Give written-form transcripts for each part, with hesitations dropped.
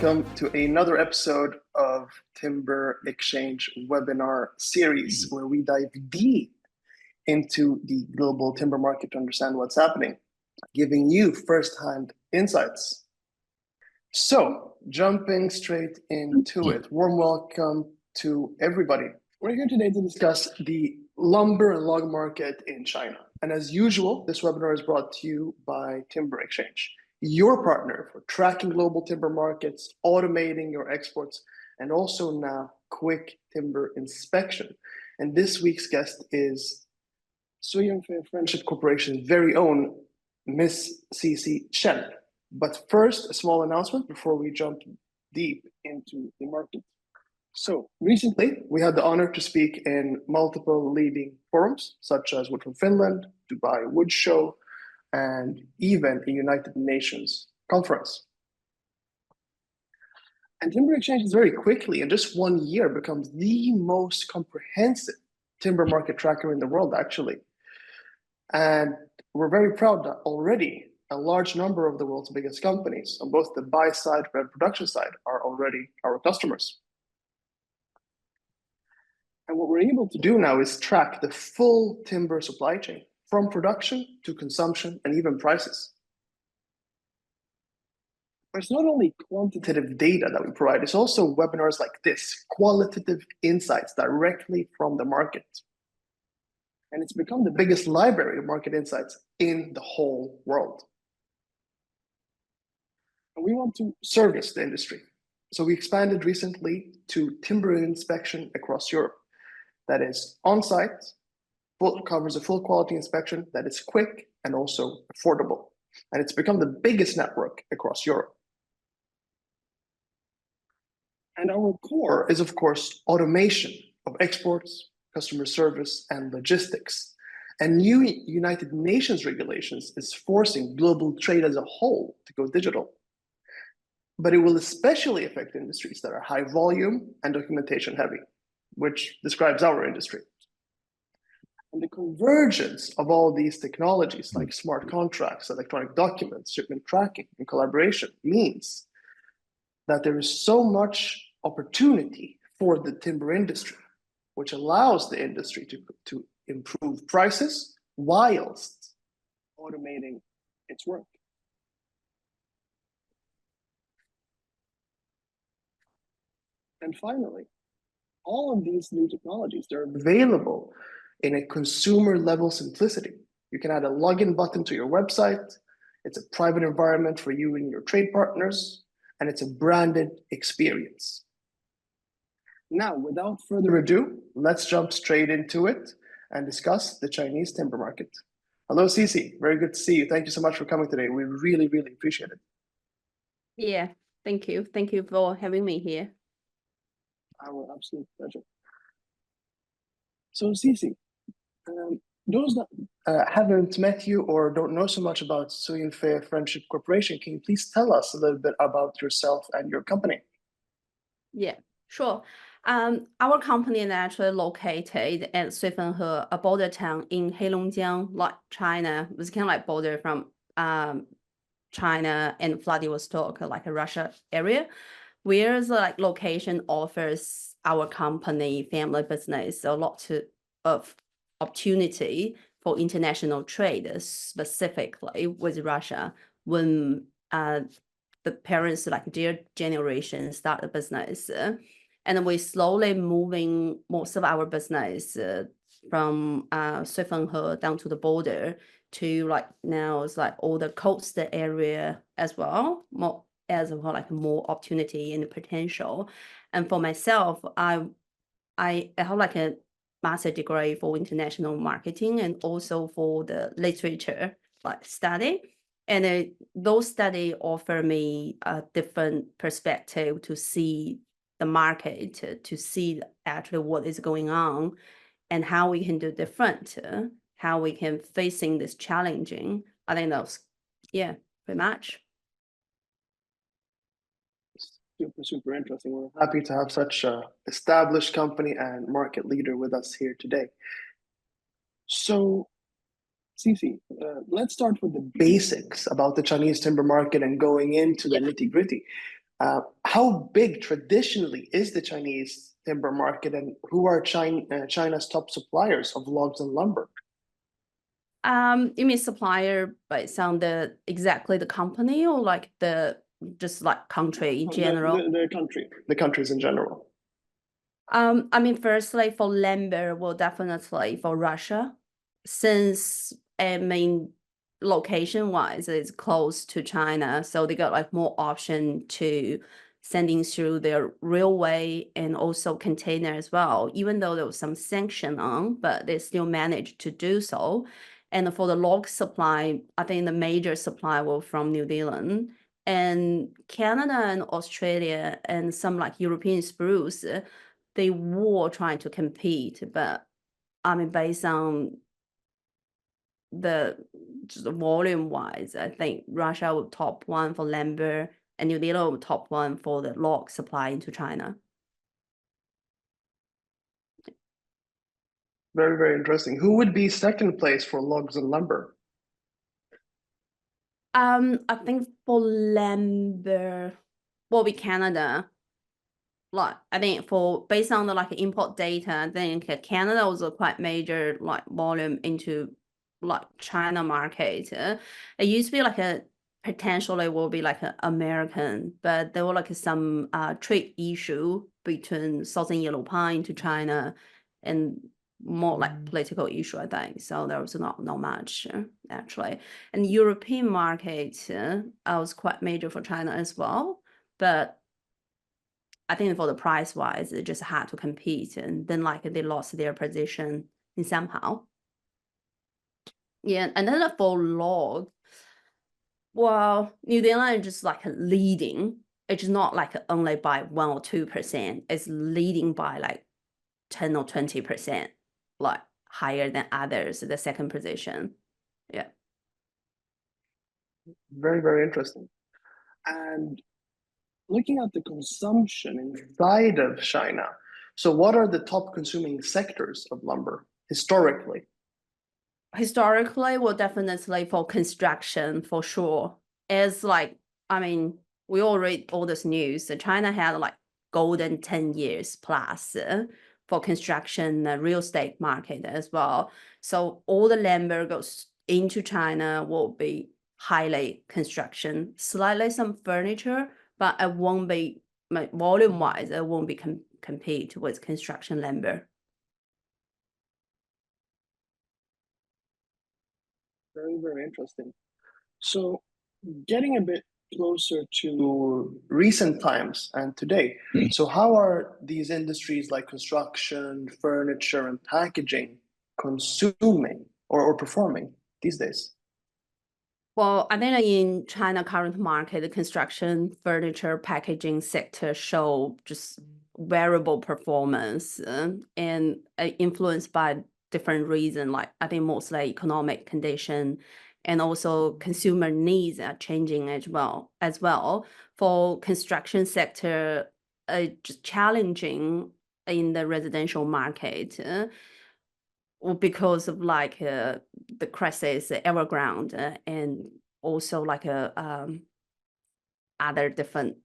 welcome to another episode of Timber Exchange webinar series, where we dive deep into the global timber market to understand what's happening, giving you first-hand insights. So, jumping straight into it, warm welcome to everybody. We're here today to discuss the lumber and log market in China. And as usual, this webinar is brought to you by Timber Exchange, your partner for tracking global timber markets, automating your exports, and also now quick timber inspection. And this week's guest is Suienfe Friendship Corporation's very own Miss Cece Chen. But first, a small announcement before we jump deep into the market. So recently, we had the honor to speak in multiple leading forums, such as Wood from Finland, Dubai Wood Show, and even a United Nations conference. And Timber Exchange is very quickly, in just 1 year, becomes the most comprehensive timber market tracker in the world, actually. And we're very proud that already a large number of the world's biggest companies on both the buy side and production side are already our customers. And what we're able to do now is track the full timber supply chain, from production to consumption and even prices. But it's not only quantitative data that we provide, it's also webinars like this, qualitative insights directly from the market. And it's become the biggest library of market insights in the whole world. And we want to service the industry. So we expanded recently to timber inspection across Europe. That is on-site, covers a full quality inspection that is quick and also affordable. And it's become the biggest network across Europe. And our core is, of course, automation of exports, customer service, and logistics. And new United Nations regulations is forcing global trade as a whole to go digital. But it will especially affect industries that are high volume and documentation heavy, which describes our industry. And the convergence of all these technologies like smart contracts, electronic documents, shipment tracking, and collaboration means that there is so much opportunity for the timber industry, which allows the industry to improve prices whilst automating its work. And finally, all of these new technologies, they're available in a consumer level simplicity. You can add a login button to your website. It's a private environment for you and your trade partners, and it's a branded experience. Now, without further ado, let's jump straight into it and discuss the Chinese timber market. Hello, Cece. Very good to see you. Thank you so much for coming today. We really, really appreciate it. Yeah, thank you. Thank you for having me here. Our absolute pleasure. So, Cece, those that haven't met you or don't know so much about Suienfe Friendship Corporation, can you please tell us a little bit about yourself and your company? Yeah, sure. Our company is actually located at Suienfe, a border town in Heilongjiang, like China. It's kind of like border from China and Vladivostok, like a Russia area, where the like location offers our company family business a lot of opportunity for international trade, specifically with Russia. When the parents, like their generation, start a business, and we slowly moving most of our business from Suienfe down to the border to like now it's like all the coast area as well, more as well, like more opportunity and potential. And for myself, I have like a master degree for international marketing and also for the literature like study. And those studies offer me a different perspective to see the market, to see actually what is going on and how we can do different, how we can facing this challenging. I think that's, yeah, pretty much. Super interesting. We're happy to have such an established company and market leader with us here today. So, Cece, let's start with the basics about the Chinese timber market and going into the nitty-gritty. How big traditionally is the Chinese timber market, and who are China's top suppliers of logs and lumber? You mean supplier based on exactly the company or like just like country in general? The countries in general. I mean, firstly, for lumber, well, definitely for Russia, since I mean, location-wise, it's close to China, so they got like more option to sending through their railway and also container as well. Even though there was some sanction on, but they still managed to do so. And for the log supply, I think the major supply was from New Zealand and Canada and Australia and some like European spruce. They were trying to compete, but I mean, based on the just volume wise, I think Russia would top one for lumber and New Zealand would top one for the log supply into China. Very, very interesting. Who would be second place for logs and lumber? I think for lumber will be Canada. Like I think for based on the like import data, I think Canada was a quite major like volume into like China market. It used to be like a potentially will be like an American, but there were like some trade issue between Southern Yellow Pine to China and more like political issue, I think. So there was not much actually. And European market was quite major for China as well, but I think for the price wise, it just had to compete, and then like they lost their position in somehow. Yeah, and then for log, well, New Zealand is just like leading. It's not like only by 1 or 2%. It's leading by like 10 or 20%, like higher than others. The second position. Yeah. Very, very interesting. And looking at the consumption inside of China, so what are the top consuming sectors of lumber historically? Historically, well, definitely for construction for sure. It's like, I mean, we all read all this news. China had like golden 10 years plus for construction, real estate market as well. So all the lumber goes into China will be highly construction, slightly some furniture, but it won't be volume wise. It won't be compete with construction lumber. Very, very interesting. So, getting a bit closer to recent times and today, so how are these industries like construction, furniture, and packaging consuming or performing these days? Well, I think in China current market, the construction, furniture, packaging sector show just variable performance and influenced by different reasons. Like I think mostly economic condition and also consumer needs are changing as well. For construction sector, just challenging in the residential market. Well, because of like the crisis, Evergrande, and also like other different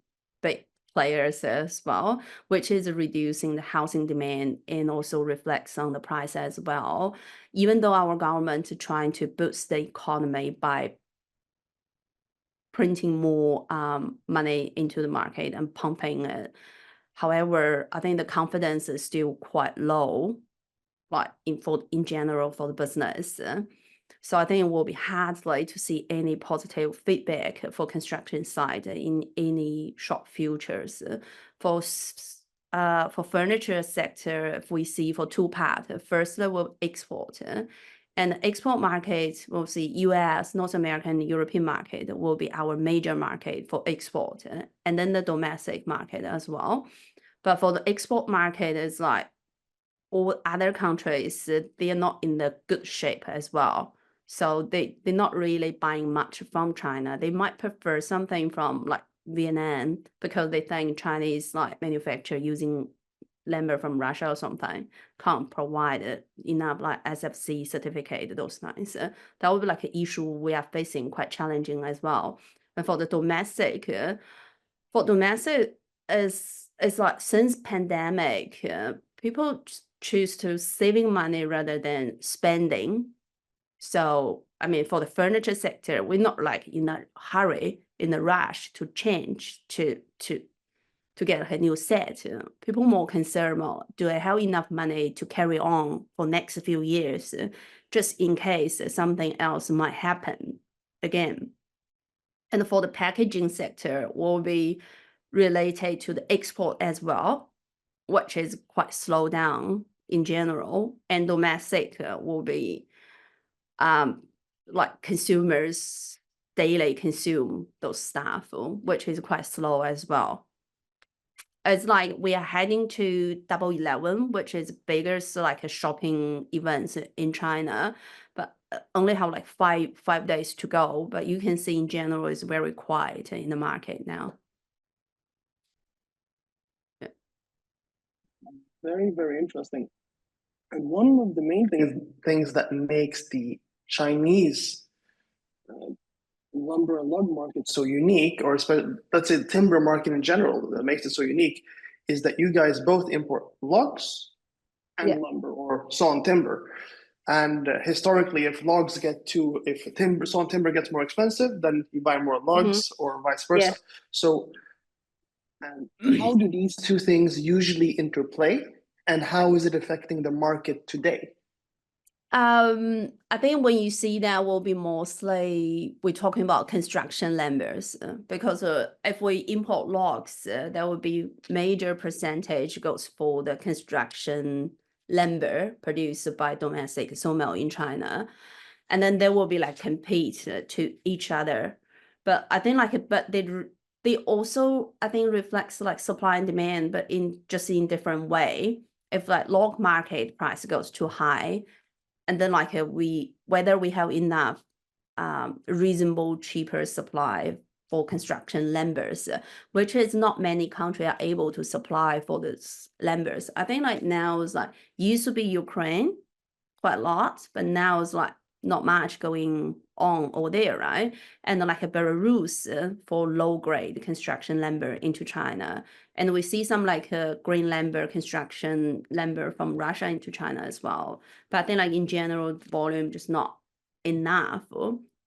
big players as well, which is reducing the housing demand and also reflects on the price as well. Even though our government is trying to boost the economy by printing more money into the market and pumping it. However, I think the confidence is still quite low like in general for the business. So I think it will be hard like to see any positive feedback for construction side in any short futures. For furniture sector, if we see for two part, first we'll export. And export market, we'll see US, North American, European market will be our major market for export. And then the domestic market as well. But for the export market, it's like all other countries, they are not in the good shape as well. So they're not really buying much from China. They might prefer something from like Vietnam because they think Chinese like manufacturer using lumber from Russia or something can't provide enough like SFC certificate, those things. That would be like an issue we are facing, quite challenging as well. And for the domestic, For domestic, it's like since pandemic, people choose to saving money rather than spending. So, I mean, for the furniture sector, we're not like in a hurry, in a rush to change to get a new set. People more concerned about, do I have enough money to carry on for next few years, just in case something else might happen again. And for the packaging sector, will be related to the export as well, which is quite slow down in general. And domestic will be like consumers daily consume those stuff, which is quite slow as well. It's like we are heading to Double 11, which is biggest like a shopping event in China, but only have like five days to go. But you can see in general it's very quiet in the market now. Very, very interesting. And one of the main things that makes the Chinese lumber and log market so unique, or let's say the timber market in general, that makes it so unique, is that you guys both import logs and lumber or sawn timber. And historically, if sawn timber gets more expensive, then you buy more logs or vice versa. Yeah. So how do these two things usually interplay, and how is it affecting the market today? I think when you see that will be mostly we're talking about construction lumbers, because if we import logs, there will be major percentage goes for the construction lumber produced by domestic sawmill in China, and then they will be like compete to each other. But I think they also I think reflects like supply and demand, but in different way. If like log market price goes too high, and then like whether we have enough reasonable cheaper supply for construction lumbers, which is not many countries are able to supply for this lumbers. I think like now is like used to be Ukraine quite a lot, but now it's like not much going on over there, right? And then like a Belarus for low grade construction lumber into China. And we see some like green lumber, construction lumber from Russia into China as well. But I think like in general, the volume just not enough.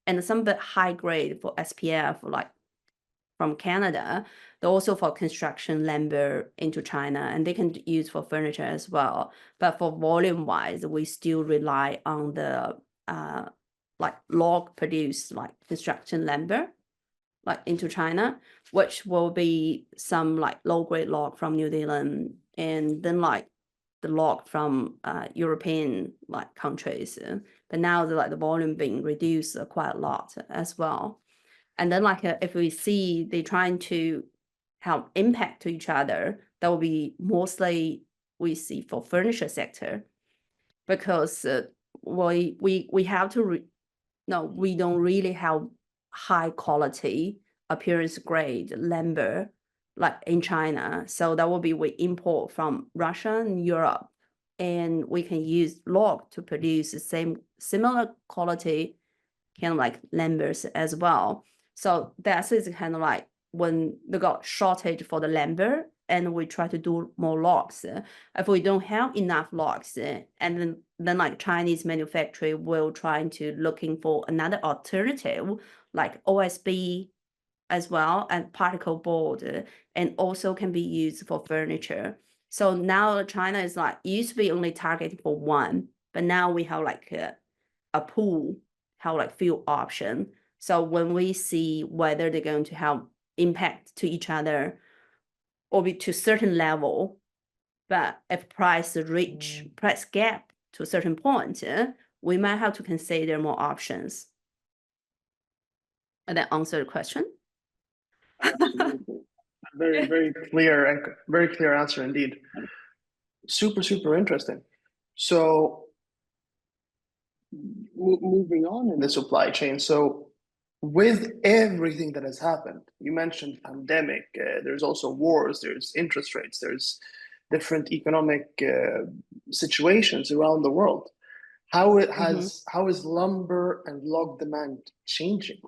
And some bit high grade for SPF, like from Canada, they're also for construction lumber into China, and they can use for furniture as well. But for volume wise, we still rely on the like log produced like construction lumber like into China, which will be some like low grade log from New Zealand, and then like the log from European like countries. But now the volume being reduced quite a lot as well. And then like if we see they trying to have impact to each other, that will be mostly we see for furniture sector, because we have to we don't really have high quality appearance grade lumber like in China. So that will be we import from Russia and Europe, and we can use log to produce the similar quality kind of like lumbers as well. So that is kind of like when they got shortage for the lumber, and we try to do more logs. If we don't have enough logs, and then like Chinese manufacturer will try to looking for another alternative like OSB as well, and particle board, and also can be used for furniture. So now China is like used to be only targeted for one, but now we have like a pool, have like few option. So when we see whether they're going to have impact to each other or be to certain level, but if price gap to a certain point, we might have to consider more options. And that answer the question? Absolutely. Very, very clear and very clear answer indeed. Super, super interesting. So moving on in the supply chain. So with everything that has happened, you mentioned pandemic, there's also wars, there's interest rates, there's different economic situations around the world. How is lumber and log demand changing?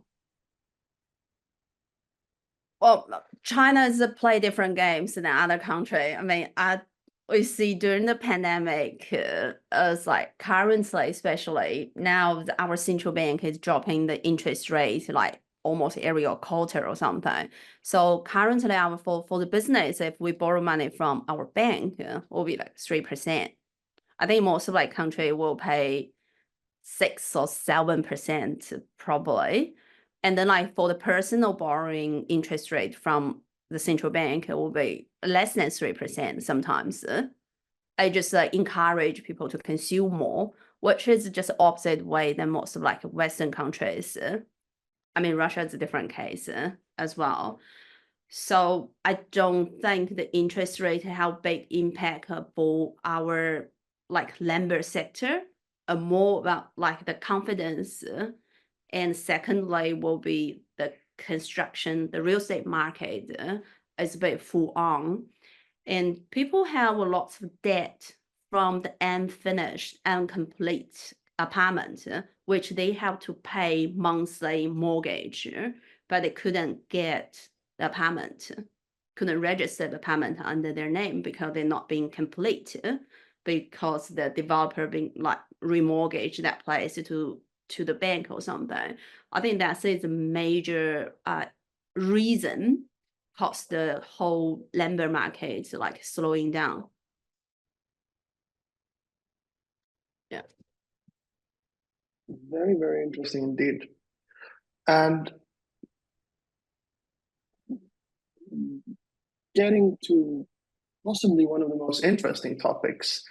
Well, China is play different games than other country. I mean, we see during the pandemic, as like currently, especially now, our central bank is dropping the interest rate like almost every quarter or something. So currently, our for the business, if we borrow money from our bank, will be like 3%. I think most of like country will pay 6 or 7% probably. And then like for the personal borrowing interest rate from the central bank, it will be less than 3% sometimes. I just encourage people to consume more, which is just opposite way than most of like Western countries. I mean, Russia is a different case as well. So I don't think the interest rate have big impact for our like lumber sector, more about like the confidence. And secondly, will be the construction, the real estate market is a bit full on. And people have a lot of debt from the unfinished, incomplete apartment, which they have to pay monthly mortgage, but they couldn't get the apartment, couldn't register the apartment under their name because they're not being complete, because the developer being like remortgage that place to the bank or something. I think that is a major reason cause the whole lumber market like slowing down. Yeah. Very, very interesting indeed. And getting to possibly one of the most interesting topics,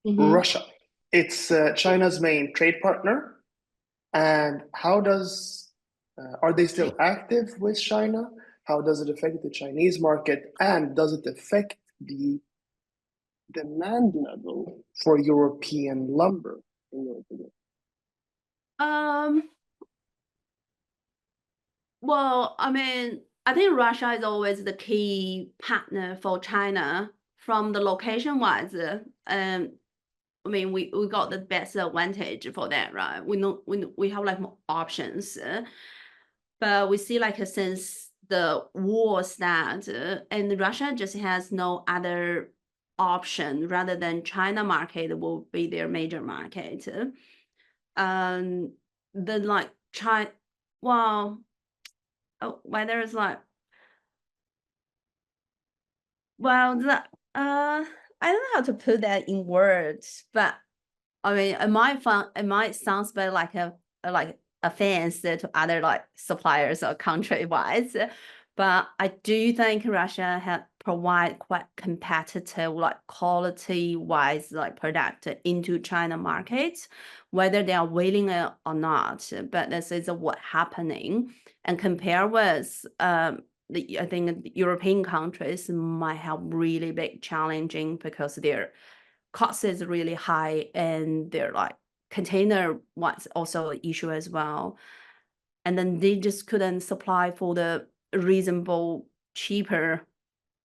Russia. It's China's main trade partner. And how does, are they still active with China? How does it affect the Chinese market? And does it affect the demand level for European lumber, in your opinion? Well, I mean, I think Russia is always the key partner for China from the location wise. I mean, we got the best advantage for that, right? We have like more options, but we see like since the war started, and Russia just has no other option rather than China market will be their major market. Then like China, well, whether it's like, well, I don't know how to put that in words, but I mean, it might sound bit like a offense to other like suppliers or country wise, but I do think Russia have provide quite competitive like quality wise like product into China markets, whether they are willing or not. But this is what happening, and compare with I think the European countries might have really big challenging because their cost is really high and their like container was also an issue as well. And then they just couldn't supply for the reasonable, cheaper,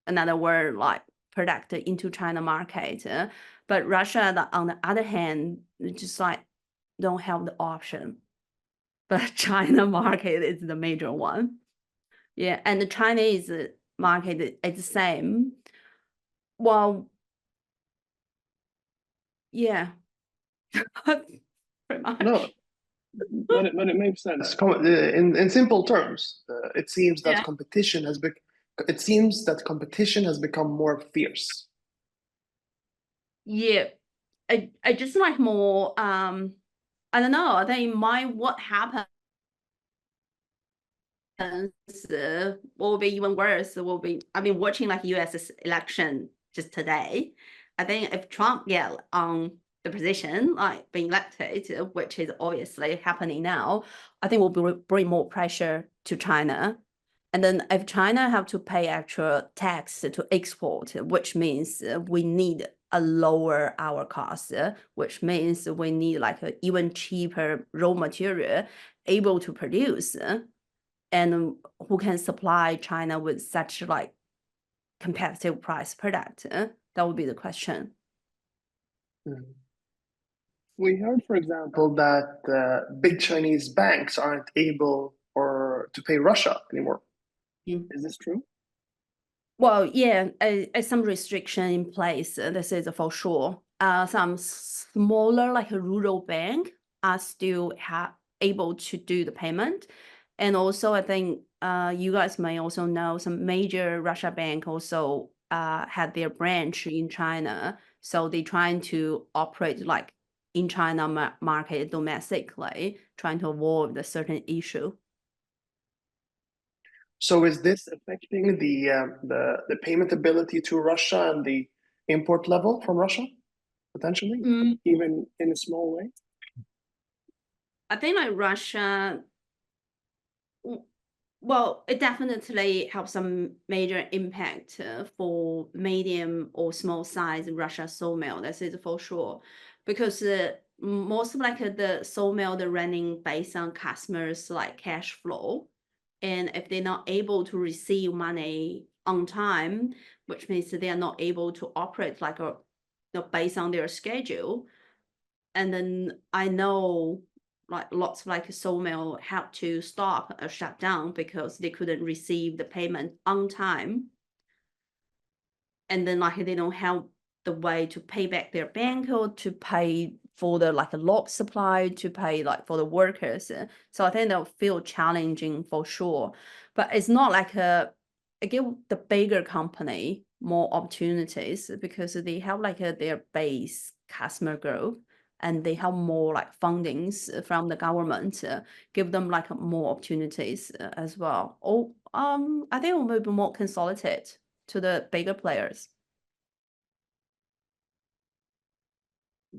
another word like product into China market. But Russia, on the other hand, just like don't have the option. But China market is the major one. Yeah, and the Chinese market is the same. Well, yeah, pretty much. No, but it makes sense. In simple terms, it seems that Yeah. competition has become more fierce. Yeah, I just like more I don't know, I think what happens will be even worse. Will be, I mean, watching like US election just today. I think if Trump get on the position, like being elected, which is obviously happening now, I think will bring more pressure to China. And then if China have to pay extra tax to export, which means we need a lower our cost, which means we need like a even cheaper raw material able to produce, and who can supply China with such like competitive price product? That would be the question. We heard, for example, that big Chinese banks aren't able or to pay Russia anymore. Is this true? Well, yeah, some restriction in place. This is for sure. Some smaller, like a rural bank, are still able to do the payment, and also I think you guys may also know some major Russia bank also had their branch in China, so they trying to operate like in China market domestically, trying to avoid a certain issue. So is this affecting the payment ability to Russia and the import level from Russia, potentially, Mm, even in a small way? I think like Russia. Well, it definitely have some major impact for medium or small size Russia sawmill. This is for sure, because most of like the sawmill they're running based on customers like cash flow, and if they're not able to receive money on time, which means they are not able to operate like a based on their schedule, and then I know like lots of like sawmill had to stop or shut down because they couldn't receive the payment on time. And then like they don't have the way to pay back their bank or to pay for the like a log supply, to pay like for the workers. So I think they'll feel challenging for sure. But it's not like it give the bigger company more opportunities because they have like their base customer growth, and they have more like fundings from the government, give them like more opportunities as well. Or I think it will be more consolidated to the bigger players.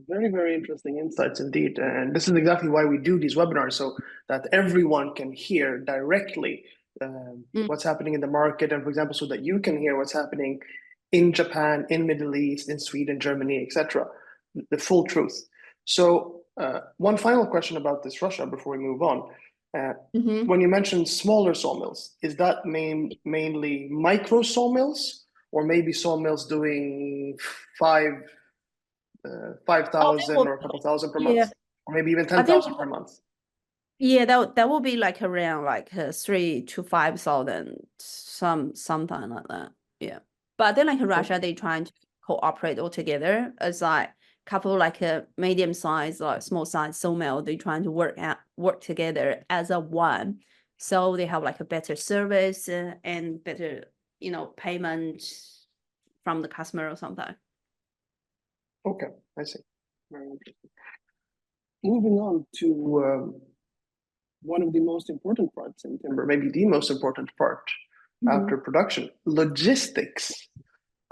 Very, very interesting insights indeed. And this is exactly why we do these webinars, so that everyone can hear directly Mm. what's happening in the market. And for example, so that you can hear what's happening in Japan, in Middle East, in Sweden, Germany, etc. The full truth. So one final question about this Russia before we move on. Mhm. When you mentioned smaller sawmills, is that mainly micro sawmills, or maybe sawmills doing 5,000 Well, or a couple thousand per month, yeah, or maybe even I think 10,000 per month? yeah, that will be like around like 3 to 5,000, something like that. Yeah, but I think like Russia, Okay. they trying to cooperate all together as like couple like a medium size or small size sawmill. They trying to work together as a one, so they have like a better service and better payment from the customer or something. Okay, I see. Very interesting. Moving on to one of the most important parts in timber, maybe the most important part after production, logistics.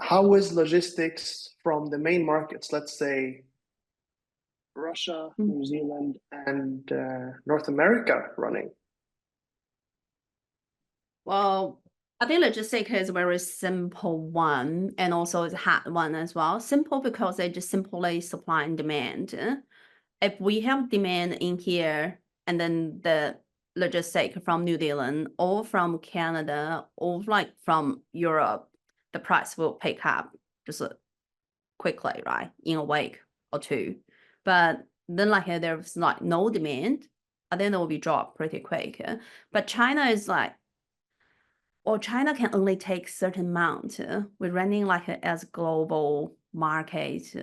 How is logistics from the main markets, let's say Russia, Mhm. New Zealand, and North America, running? Well, I think logistic is a very simple one, and also it's a hard one as well. Simple because they just simply supply and demand. If we have demand in here, and then the logistic from New Zealand or from Canada or like from Europe, the price will pick up just quickly, right, in a week or two. But then like there's like no demand, and then it will be dropped pretty quick. But China is like, well, China can only take certain amount. We're running like as global market.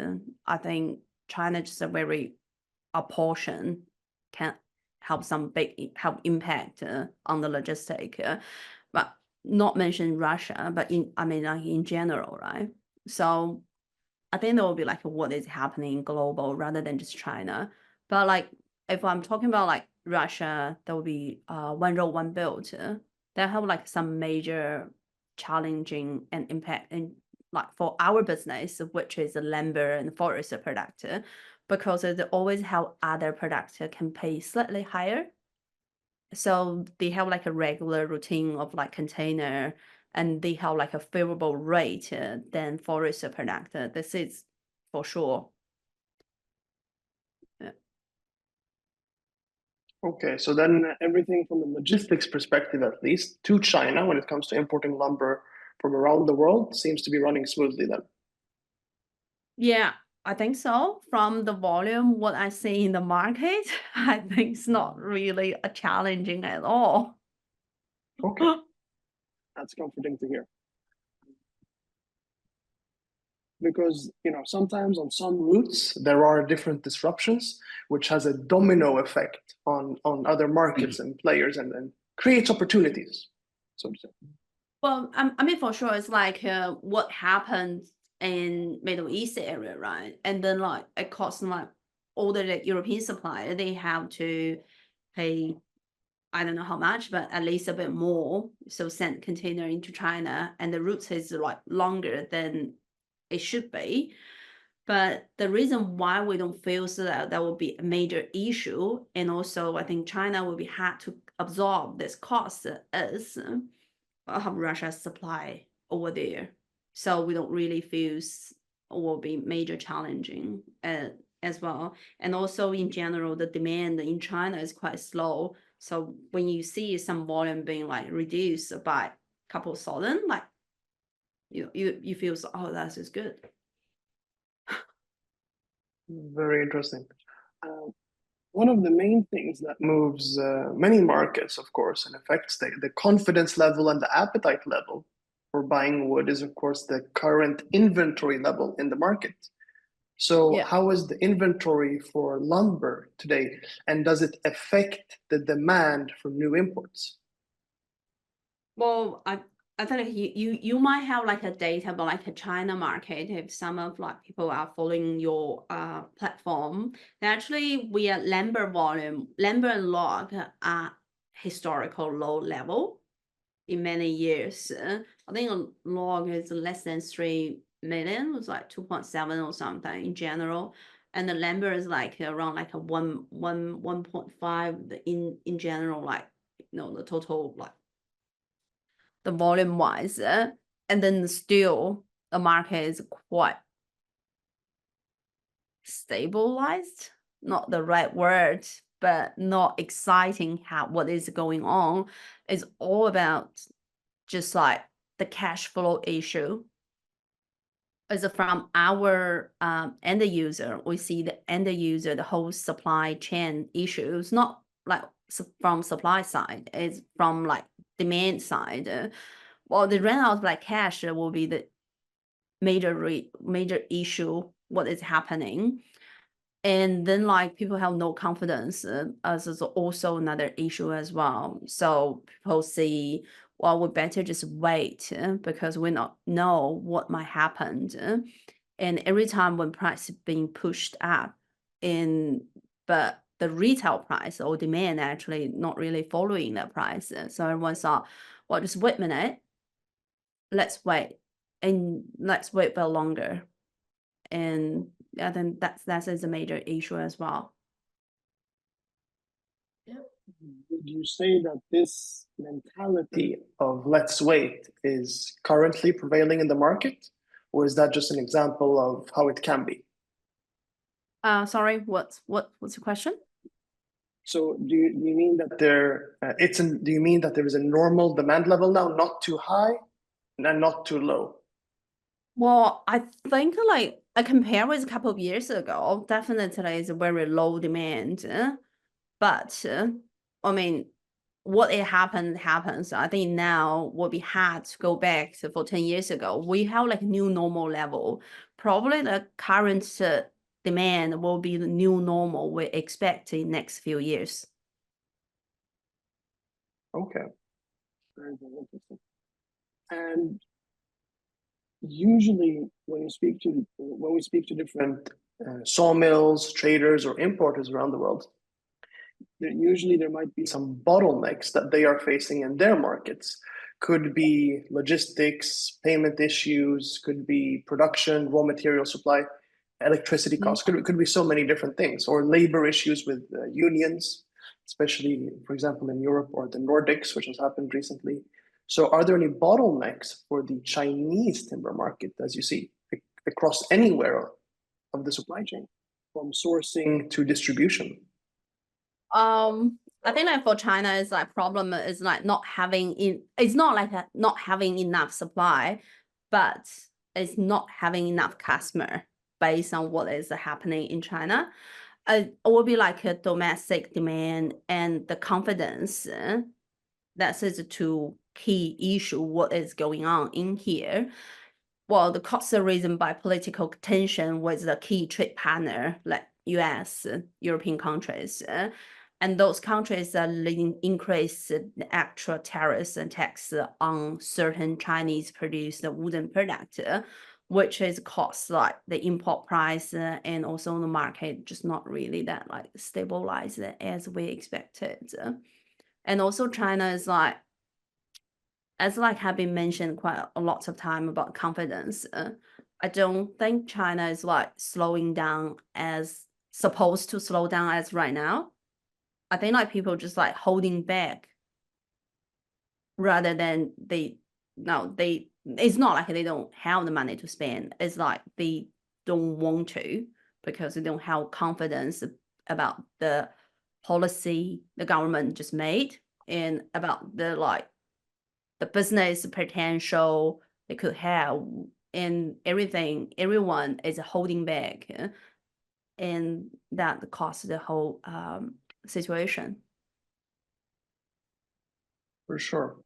I think China just a very a portion can have some big have impact on the logistic, but not mention Russia, but I mean like in general, right? So I think there will be like what is happening global rather than just China. But like if I'm talking about like Russia, there will be one road, one belt. That have like some major challenging and impact in like for our business, which is the lumber and forest product, because they always have other products that can pay slightly higher. So they have like a regular routine of like container, and they have like a favorable rate than forest product. This is for sure. Yeah. Okay, so then everything from a logistics perspective, at least, to China when it comes to importing lumber from around the world seems to be running smoothly then. Yeah, I think so. From the volume, what I see in the market, I think it's not really a challenging at all. Okay. That's comforting to hear. Because sometimes on some routes there are different disruptions, which has a domino effect on other markets and players, and creates opportunities, so to say. Well, I mean, for sure, it's like what happened in Middle East area, right? And then like it costs like all the European supplier, they have to pay, I don't know how much, but at least a bit more. So send container into China, and the route is like longer than it should be. But the reason why we don't feel so that will be a major issue, and also I think China will be had to absorb this cost is have Russia's supply over there. So we don't really feel will be major challenging as well. And also in general, the demand in China is quite slow. So when you see some volume being like reduced by a couple thousand, like you feel so, oh, that is good. Very interesting. One of the main things that moves many markets, of course, and affects the confidence level and the appetite level for buying wood is, of course, the current inventory level in the market. So Yeah. how is the inventory for lumber today, and does it affect the demand for new imports? Well, I think like you might have like a data, but like a China market, if some of like people are following your platform, actually we are lumber volume, lumber and log are historical low level in many years. I think a log is less than 3 million, it was like 2.7 or something in general. And the lumber is like around like a 1.5 in general, like the total like the volume wise, and then still the market is quite stabilized, not the right word, but not exciting what is going on. It's all about just like the cash flow issue. As from our end user, we see the end user, the whole supply chain issues, not like from supply side, it's from like demand side. Well, the run out of like cash will be the major issue. What is happening, and then like people have no confidence, as is also another issue as well. So people see, well, we better just wait because we not know what might happen. And every time when price is being pushed up, but the retail price or demand actually not really following the price. So everyone thought, well, just wait a minute, let's wait, and let's wait for longer. And I think that is a major issue as well. Would you say that this mentality of let's wait is currently prevailing in the market, or is that just an example of how it can be? Sorry, what's the question? So do you mean that do you mean that there is a normal demand level now, not too high and not too low? Well, I think like I compare with a couple of years ago, definitely is a very low demand. But I mean, what it happens. I think now what we had to go back to for 10 years ago, we have like new normal level. Probably the current demand will be the new normal we expect in next few years. Okay, very, very interesting. And usually when we speak to different sawmills, traders, or importers around the world, there might be some bottlenecks that they are facing in their markets. Could be logistics, payment issues, could be production, raw material supply, electricity costs, could be so many different things, or labor issues with unions, especially, for example, in Europe or the Nordics, which has happened recently. So are there any bottlenecks for the Chinese timber market, as you see, across anywhere of the supply chain, from sourcing to distribution? I think like for China is like problem is like it's not like not having enough supply, but it's not having enough customer based on what is happening in China. It will be like a domestic demand and the confidence that is to key issue, what is going on in here. Well, the cost is reason by political tension with the key trade partner like US, European countries. And those countries are increase the actual tariffs and tax on certain Chinese produced wooden product, which is cost like the import price and also the market just not really that like stabilized as we expected. And also China is like, as like have been mentioned quite a lot of time about confidence, I don't think China is like slowing down as supposed to slow down as right now. I think like people just like holding back rather than it's not like they don't have the money to spend. It's like they don't want to because they don't have confidence about the policy the government just made and about the business potential they could have and everything. Everyone is holding back, and that caused the whole situation. For sure.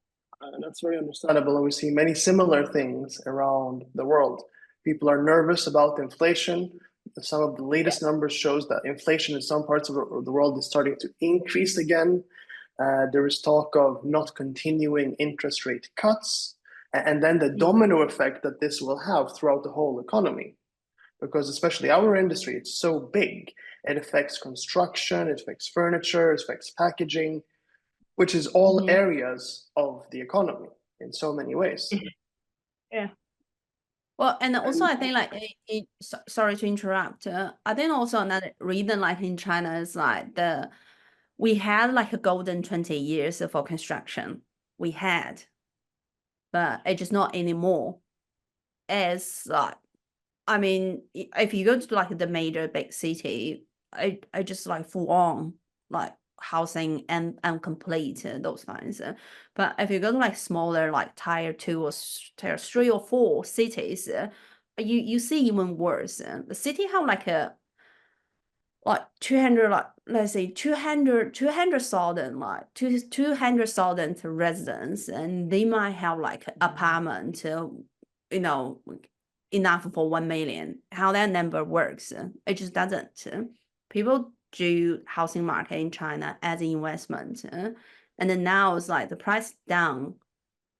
That's very understandable. And we see many similar things around the world. People are nervous about inflation. Some of the latest numbers shows that inflation in some parts of the world is starting to increase again. There is talk of not continuing interest rate cuts, and then the domino effect that this will have throughout the whole economy. Because especially our industry, it's so big. It affects construction, it affects furniture, it affects packaging, which is all areas of the economy in so many ways. Yeah. Well, and also I think like sorry to interrupt. I think also another reason like in China is like we had like a golden 20 years for construction. We had, but it's just not anymore. As like, I mean, if you go to like the major big city, I just like full on like housing and complete those kinds. But if you go to like smaller like tier 2 or tier 3 or 4 cities, you see even worse. The city have like a 200 like let's say 200,000 like 200,000 residents, and they might have like apartment, you know, enough for 1 million. How that number works, it just doesn't. People do housing market in China as an investment, and then now it's like the price down,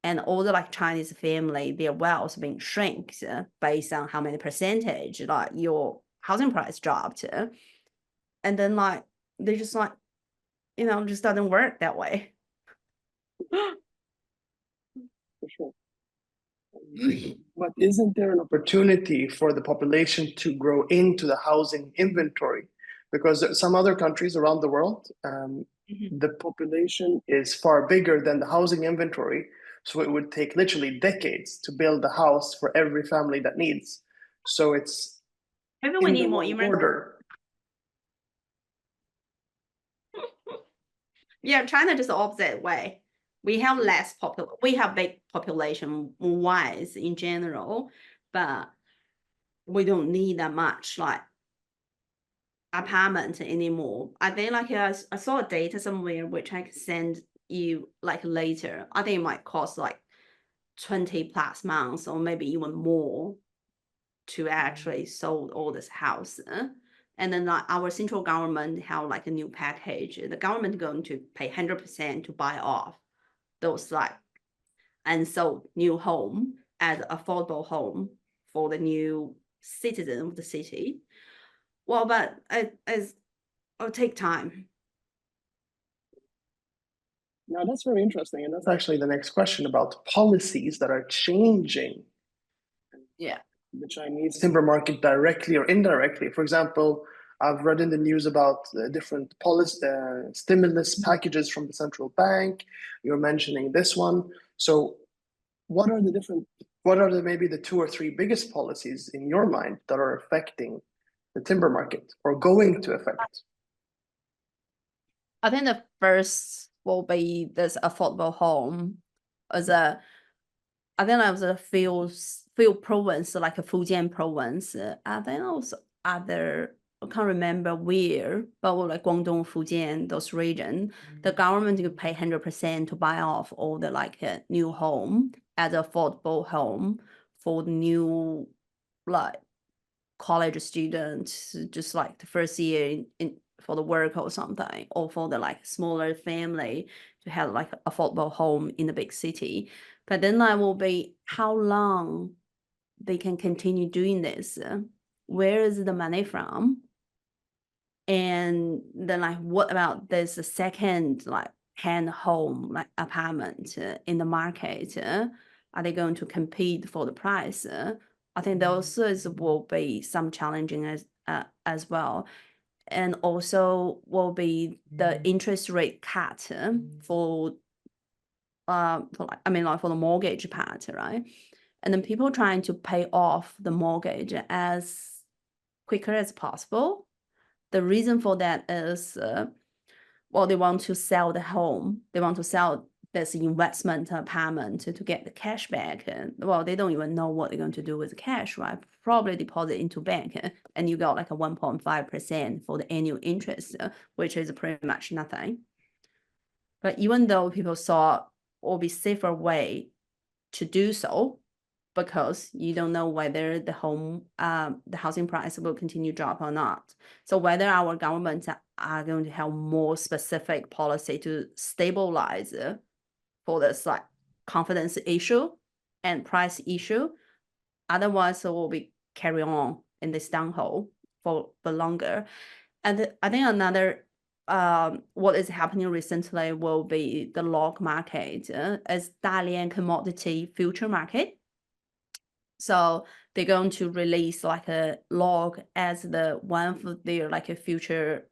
and all the like Chinese family, their wealth being shrink based on how many percentage like your housing price dropped, and then like they just like just doesn't work that way. For sure. But isn't there an opportunity for the population to grow into the housing inventory? Because some other countries around the world, the population is far bigger than the housing inventory. So it would take literally decades to build a house for every family that needs. So it's Maybe we in need the more wrong order. Yeah, China just the opposite way. We have we have big population wise in general, but we don't need that much like apartment anymore. I think like I saw a data somewhere which I can send you like later. I think it might cost like 20 plus months or maybe even more to actually sold all this house. And then like our central government have like a new package. The government going to pay 100% to buy off those like unsold new home as affordable home for the new citizen of the city. Well, but it'll take time. Now that's very interesting, and that's actually the next question about policies that are changing the Chinese timber market directly or indirectly. For example, I've read in the news about different policy stimulus packages from the central bank. You're mentioning this one. So, what are maybe the 2 or 3 biggest policies in your mind that are affecting the timber market or going to affect? I think the first will be this affordable home as a. I think that was a few province like a Fujian province. I think also other I can't remember where, but like Guangdong, Fujian, those region, the government could pay 100% to buy off all the like new home as affordable home for the new like college students, just like the first year in for the work or something, or for the like smaller family to have like affordable home in the big city. But then that will be how long they can continue doing this. Where is the money from? And then like what about this second like hand home like apartment in the market? Are they going to compete for the price? I think those will be some challenging as well. And also will be the interest rate cut for like, I mean like for the mortgage part, right? And then people trying to pay off the mortgage as quicker as possible. The reason for that is, well, they want to sell the home. They want to sell this investment apartment to get the cash back. Well, they don't even know what they're going to do with the cash, right? Probably deposit into bank, and you got like a 1.5% for the annual interest, which is pretty much nothing. But even though people saw will be safer way to do so, because you don't know whether the housing price will continue drop or not. So whether our governments are going to have more specific policy to stabilize for this like confidence issue and price issue, otherwise it will be carry on in this downhole for longer. And I think another what is happening recently will be the log market as Dalian commodity future market. So they're going to release like a log as the one of their like a future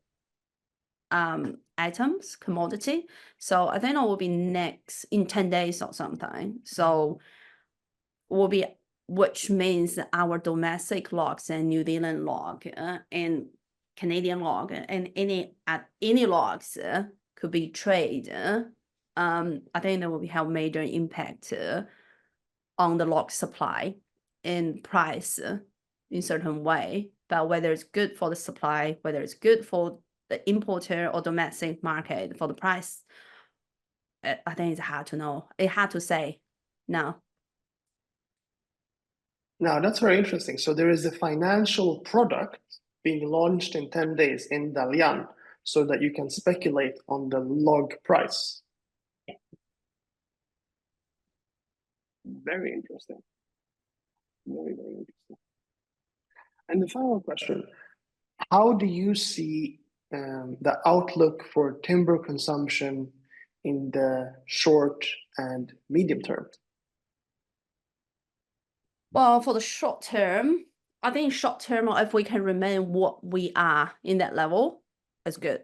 items, commodity. So I think it will be next in 10 days or something. So will be, which means our domestic logs and New Zealand log and Canadian log and any logs could be traded. I think that will have major impact on the log supply and price in certain way. But whether it's good for the supply, whether it's good for the importer or domestic market for the price, I think it's hard to know. It's hard to say now. Now, that's very interesting. So there is a financial product being launched in 10 days in Dalian so that you can speculate on the log price. Very interesting. Very, very interesting. And the final question, how do you see the outlook for timber consumption in the short and medium term? Well, for the short term, I think short term, if we can remain what we are in that level, is good.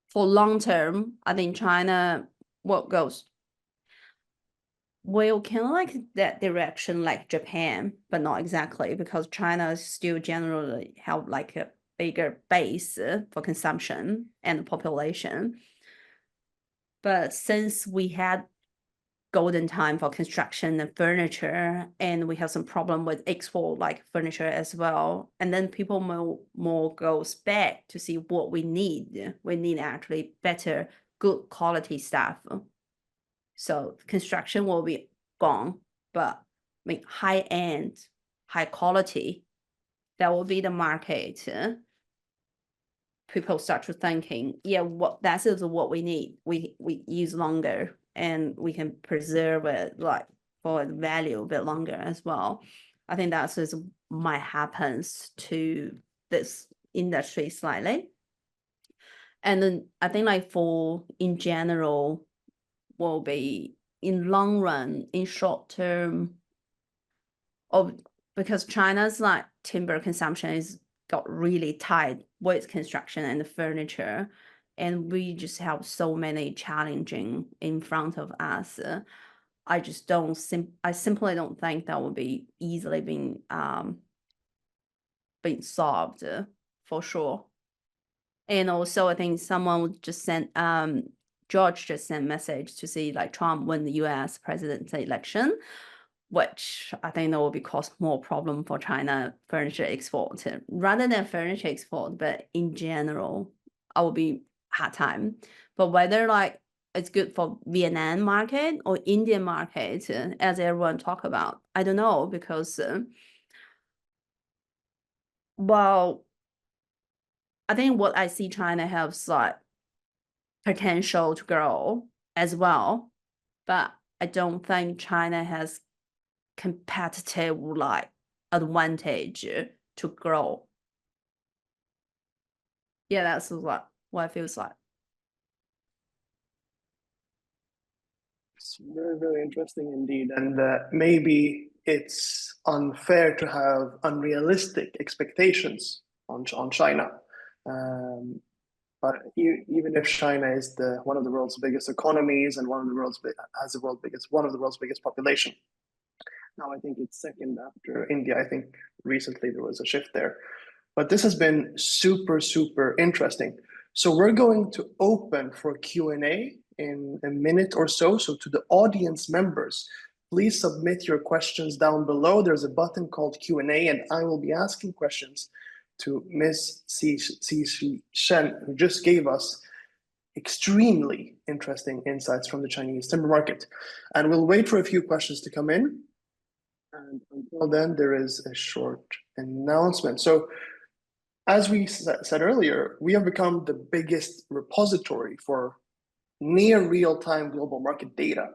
For long term, I think China what goes will kind of like that direction like Japan, but not exactly because China still generally have like a bigger base for consumption and population. But since we had golden time for construction and furniture, and we have some problem with export like furniture as well, and then people more goes back to see what we need. We need actually better, good quality stuff. So construction will be gone, but I mean high end, high quality, that will be the market. People start to thinking, yeah, that is what we need. We use longer and we can preserve it like for value a bit longer as well. I think that's just might happens to this industry slightly. And then I think like for in general will be in long run, in short term, because China's like timber consumption is got really tight with construction and the furniture, and we just have so many challenging in front of us. I just don't I simply don't think that will be easily being solved for sure. And also I think someone just sent George just sent message to see like Trump win the US presidential election. which I think that will be cause more problem for China furniture export rather than furniture export, but in general, I will be hard time. But whether like it's good for Vietnam market or Indian market, as everyone talk about, I don't know because well, I think what I see China has like potential to grow as well, but I don't think China has competitive like advantage to grow. Yeah, that's what it feels like. It's very, very interesting indeed. And maybe it's unfair to have unrealistic expectations on China. But even if China is one of the world's biggest economies and one of the world's biggest population, now I think it's second after India. I think recently there was a shift there. But this has been super, super interesting. So we're going to open for Q&A in a minute or so. So to the audience members, please submit your questions down below. There's a button called Q&A, and I will be asking questions to Ms. Cece Chen, who just gave us extremely interesting insights from the Chinese timber market. And we'll wait for a few questions to come in. And until then, there is a short announcement. So as we said earlier, we have become the biggest repository for near real-time global market data.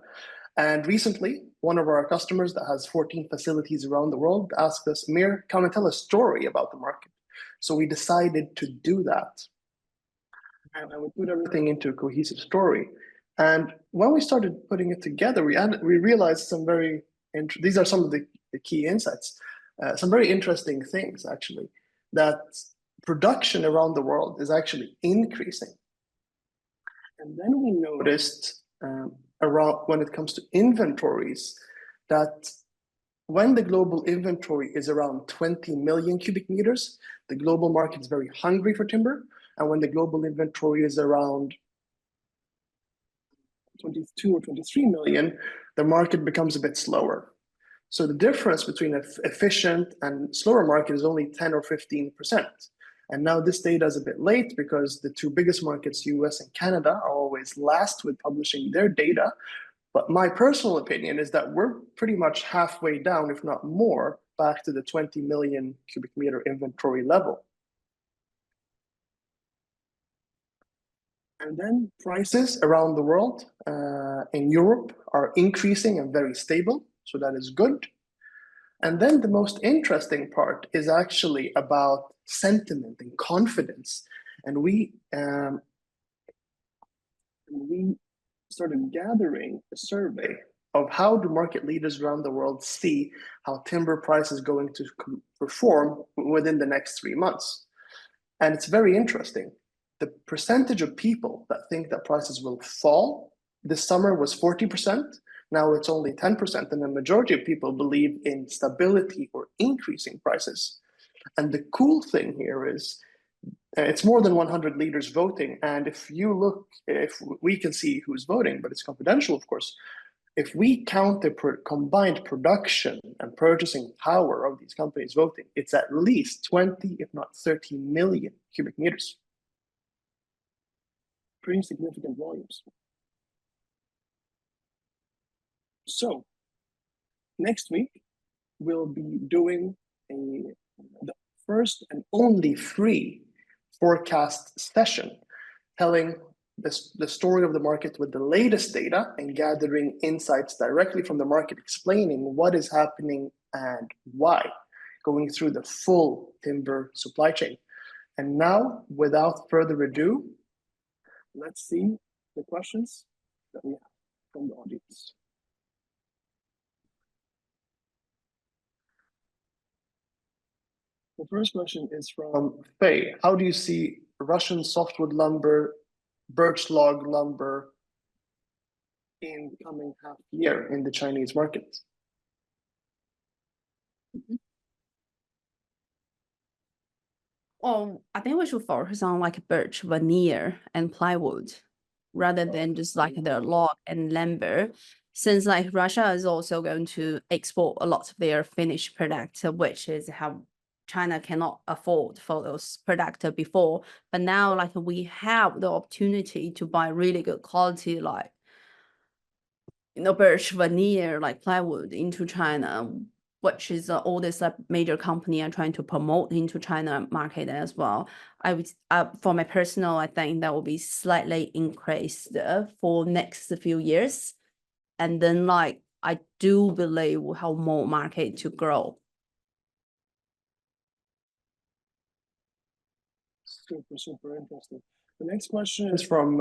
And recently, one of our customers that has 14 facilities around the world asked us, Amir, come and tell a story about the market. So we decided to do that. And we put everything into a cohesive story. And when we started putting it together, we realized these are some of the key insights, some very interesting things, actually, that production around the world is actually increasing. And then we noticed around when it comes to inventories that when the global inventory is around 20 million cubic meters, the global market is very hungry for timber. And when the global inventory is around 22 or 23 million, the market becomes a bit slower. So the difference between an efficient and slower market is only 10 or 15%. And now this data is a bit late because the two biggest markets, US and Canada, are always last with publishing their data. But my personal opinion is that we're pretty much halfway down, if not more, back to the 20 million cubic meter inventory level. And then prices around the world in Europe are increasing and very stable. So that is good. And then the most interesting part is actually about sentiment and confidence. And we started gathering a survey of how do market leaders around the world see how timber price is going to perform within the next 3 months. And it's very interesting. The percentage of people that think that prices will fall this summer was 40%. Now it's only 10%, and the majority of people believe in stability or increasing prices. And the cool thing here is it's more than 100 leaders voting. And if we can see who's voting, but it's confidential, of course. If we count the combined production and purchasing power of these companies voting, it's at least 20, if not 30 million cubic meters. Pretty significant volumes. So next week, we'll be doing the first and only free forecast session, telling the story of the market with the latest data and gathering insights directly from the market, explaining what is happening and why, going through the full timber supply chain. And now, without further ado, let's see the questions that we have from the audience. The first question is from Faye. How do you see Russian softwood lumber, birch log lumber in the coming half year in the Chinese market? Well, I think we should focus on like birch, veneer, and plywood rather than just like the log and lumber. since like Russia is also going to export a lot of their finished product, which is how China cannot afford for those products before. But now like we have the opportunity to buy really good quality, like, birch veneer, like plywood into China, which is all this major company are trying to promote into China market as well. I would, for my personal, I think that will be slightly increased for next few years. And then like, I do believe we'll have more market to grow. Super, super interesting. The next question is from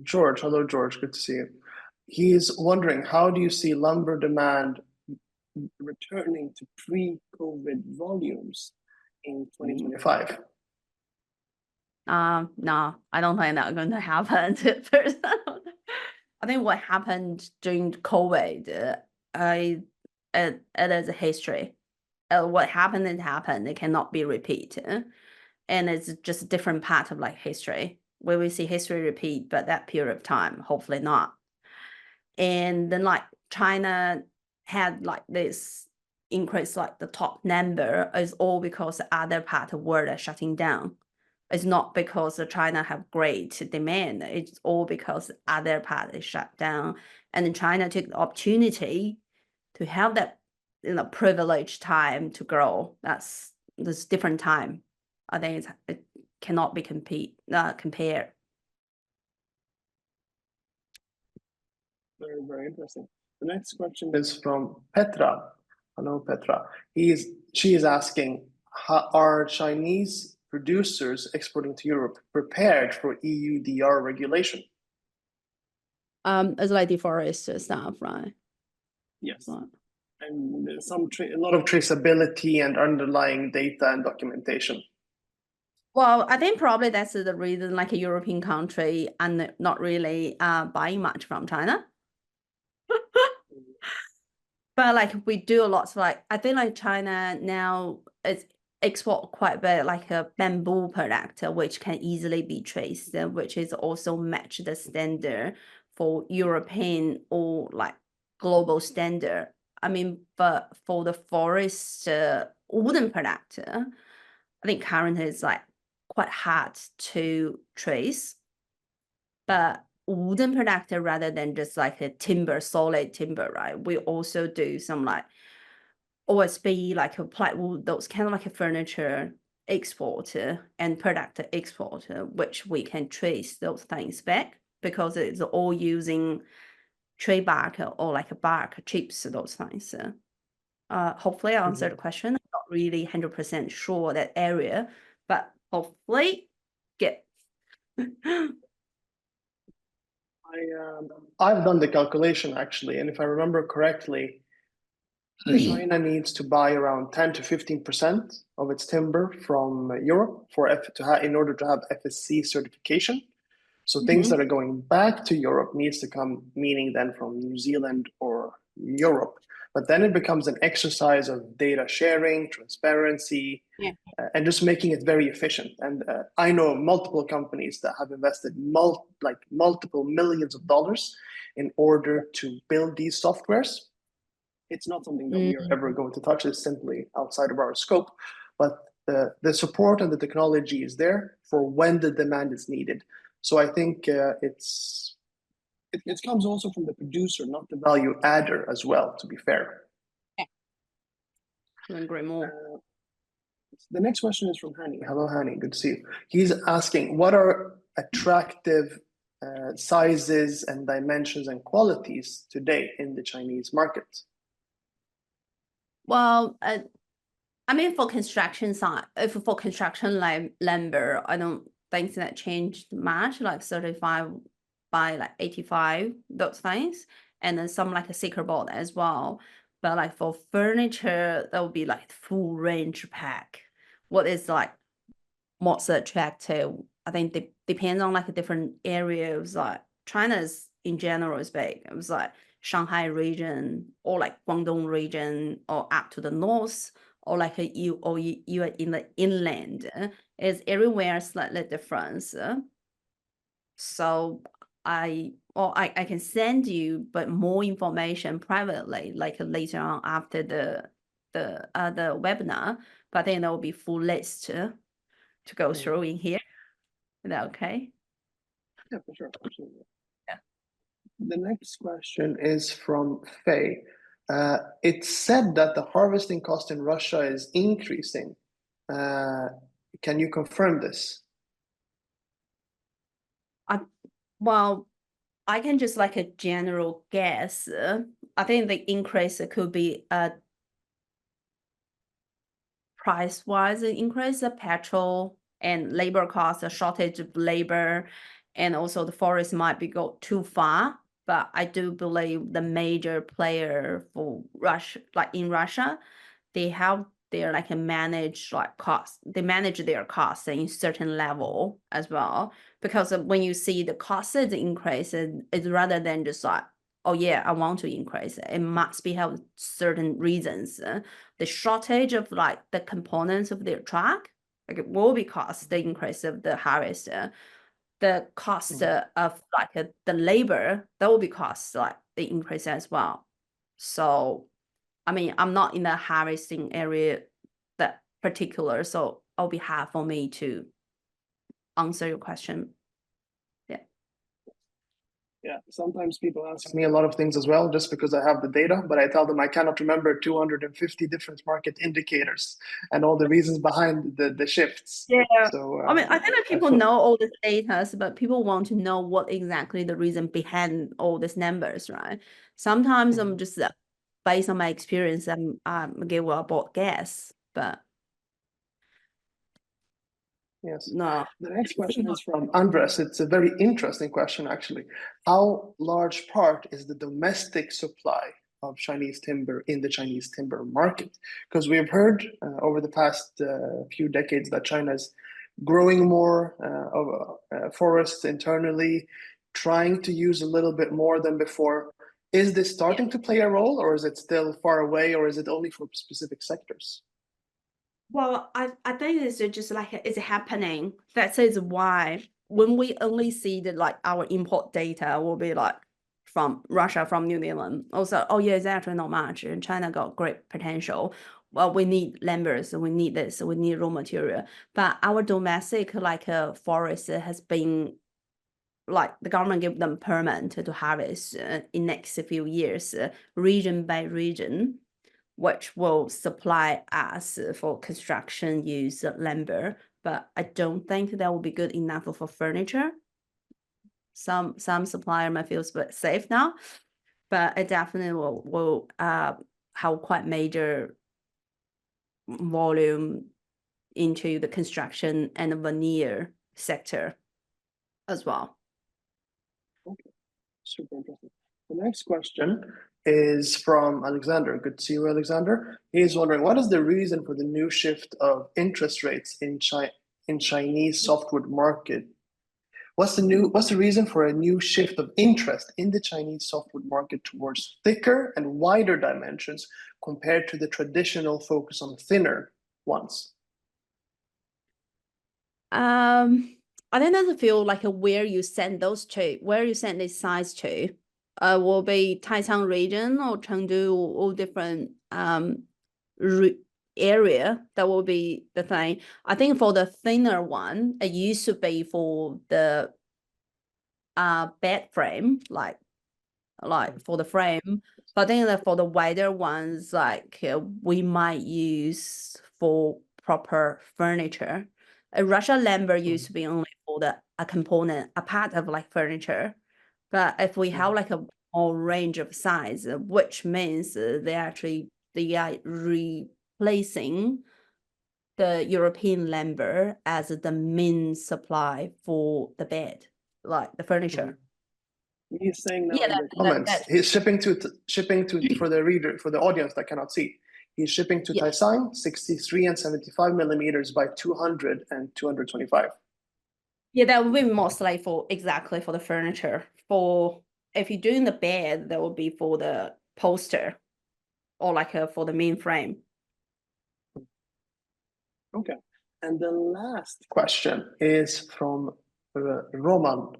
George. Hello, George. Good to see you. He's wondering, how do you see lumber demand returning to pre-COVID volumes in 2025? No, I don't think that's going to happen. First, I think what happened during COVID, it is a history. What happened, it happened. It cannot be repeated. And it's just a different part of like history. We will see history repeat, but that period of time, hopefully not. And then like China had like this increase, like the top number is all because the other part of the world are shutting down. It's not because China have great demand. It's all because the other part is shut down. And then China took the opportunity to have that, privileged time to grow. That's this different time. I think it cannot be compared. Very, very interesting. The next question is from Petra. Hello, Petra. She is asking, how are Chinese producers exporting to Europe prepared for EUDR regulation? It's like deforestation stuff, right? Yes. So, And a lot of traceability and underlying data and documentation. well, I think probably that's the reason, like a European country and not really buying much from China. But like we do a lot of like, I think like China now is export quite a bit like a bamboo product, which can easily be traced, which is also match the standard for European or like global standard. I mean, but for the forest wooden product, I think currently it's like quite hard to trace. But wooden product rather than just like a solid timber, right? We also do some like OSB, like a plywood, those kind of like a furniture exporter and product exporter, which we can trace those things back because it's all using tree bark or like a bark chips, those things. Hopefully I answered the question. I'm not really 100% sure that area, but hopefully get. I've done the calculation actually, and if I remember correctly, China needs to buy around 10 to 15% of its timber from Europe in order to have FSC certification. So things that are going back to Europe needs to come, meaning then from New Zealand or Europe. But then it becomes an exercise of data sharing, transparency, and just making it very efficient. And I know multiple companies that have invested multiple millions of dollars in order to build these softwares. It's not something that we are ever going to touch. It's simply outside of our scope. But the support and the technology is there for when the demand is needed. So I think it comes also from the producer, not the value adder as well, to be fair. Couldn't agree more. The next question is from Hani. Hello, Hani. Good to see you. He's asking, what are attractive sizes and dimensions and qualities today in the Chinese market? Well, I mean, for construction side, for construction lumber, I don't think that changed much, like 35 by like 85, those things, and then some like a thicker board as well. But like for furniture, that would be like full range pack. What is like most attractive? I think it depends on like different areas. Like China's in general is big. It was like Shanghai region or like Guangdong region or up to the north or like you in the inland is everywhere slightly different. So I can send you but more information privately, like later on after the webinar. But then there will be full list to go through in here. Is that okay? Yeah, for sure. Absolutely. Yeah. The next question is from Faye. It's said that the harvesting cost in Russia is increasing. Can you confirm this? Well, I can just like a general guess. I think the increase could be a price-wise increase of petrol and labor costs, a shortage of labor, and also the forest might be go too far. But I do believe the major player for Russia, like in Russia, they have their like manage like costs. They manage their costs in certain level as well. Because when you see the costs increase, it's rather than just like, oh yeah, I want to increase. It must be have certain reasons. The shortage of like the components of their truck, like it will be cost the increase of the harvest. The cost of like the labor, that will be cost like the increase as well. So, I mean, I'm not in the harvesting area that particular, so it'll be hard for me to answer your question. Yeah, sometimes people ask me a lot of things as well, just because I have the data, but I tell them I cannot remember 250 different market indicators and all the reasons behind the shifts. Yeah. So I mean, I think that people know all the data, but people want to know what exactly the reason behind all these numbers, right? Sometimes I'm just based on my experience, I'm give a bold guess, but yes. no. The next question is from Andres. It's a very interesting question, actually. How large part is the domestic supply of Chinese timber in the Chinese timber market? Because we've heard over the past few decades that China is growing more forests internally, trying to use a little bit more than before. Is this starting to play a role, or is it still far away, or is it only for specific sectors? Well, I think it's just like it's happening. That is why when we only see the like our import data will be like from Russia, from New Zealand. Also, oh yeah, it's actually not much. And China got great potential. Well, we need lumbers, we need this, we need raw material. But our domestic like forest has been like the government give them permit to harvest in next few years, region by region, which will supply us for construction use lumber. But I don't think that will be good enough for furniture. Some supplier might feel safe now, but it definitely will have quite major volume into the construction and the veneer sector as well. Okay, super interesting. The next question is from Alexander. Good to see you, Alexander. He's wondering, what is the reason for the new shift of interest rates in Chinese softwood market? What's the reason for a new shift of interest in the Chinese softwood market towards thicker and wider dimensions compared to the traditional focus on thinner ones? I think that's a feel like where you send those to, where you send this size to, will be Taicang region or Chengdu or different area. That will be the thing. I think for the thinner one, it used to be for the bed frame, like for the frame. But I think that for the wider ones, like we might use for proper furniture. Russian lumber used to be only for a component, a part of like furniture. But if we have like a whole range of size, which means they are replacing the European lumber as the main supply for the bed, like the furniture. He's saying now in the comments, he's shipping to for the reader, for the audience that cannot see. He's shipping to Taisang 63 and 75 millimeters by 200 and 225. Yeah, that would be mostly exactly for the furniture. For if you're doing the bed, that would be for the poster or like for the main frame. Okay. And the last question is from Roman.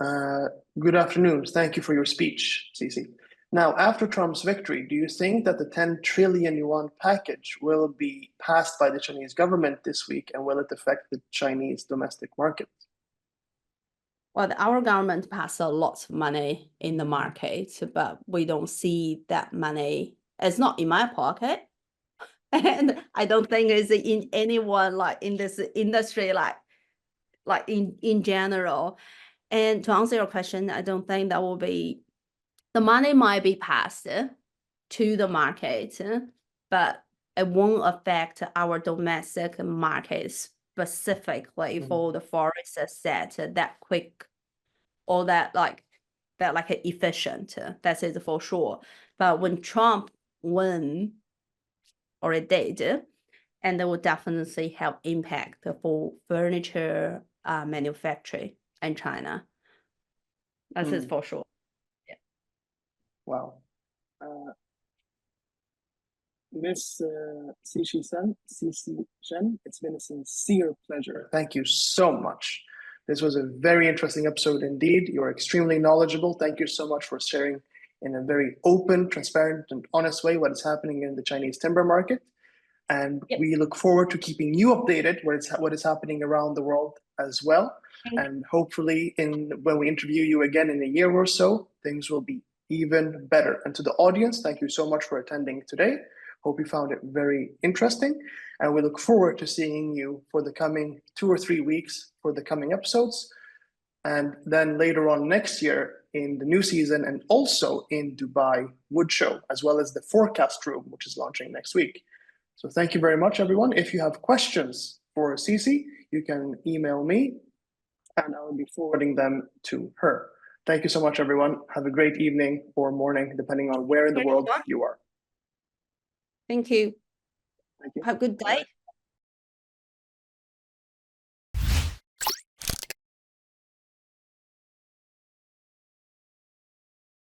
Good afternoon. Thank you for your speech, Cece. Now, after Trump's victory, do you think that the 10 trillion yuan package will be passed by the Chinese government this week, and will it affect the Chinese domestic market? Well, our government passed a lot of money in the market, but we don't see that money. It's not in my pocket. And I don't think it's in anyone like in this industry, like in general. And to answer your question, I don't think that will be, the money might be passed to the market, but it won't affect our domestic market specifically for the forest asset that quick or that like efficient. That is for sure. But when Trump won, or it did, and it will definitely have impact for furniture manufacturing in China. That is for sure. Yeah. Wow. Miss Cece Chen, it's been a sincere pleasure. Thank you so much. This was a very interesting episode indeed. You're extremely knowledgeable. Thank you so much for sharing in a very open, transparent, and honest way what is happening in the Chinese timber market. And we look forward to keeping you updated what is happening around the world as well. And hopefully when we interview you again in a year or so, things will be even better. And to the audience, thank you so much for attending today. Hope you found it very interesting. And we look forward to seeing you for the coming 2 or 3 weeks for the coming episodes. And then later on next year in the new season, and also in Dubai Wood Show, as well as the Forecast Room, which is launching next week. So thank you very much, everyone. If you have questions for Cece, you can email me and I will be forwarding them to her. Thank you so much, everyone. Have a great evening or morning, depending on where in the world you are. Thank you. Thank you. Have a good day. Bye.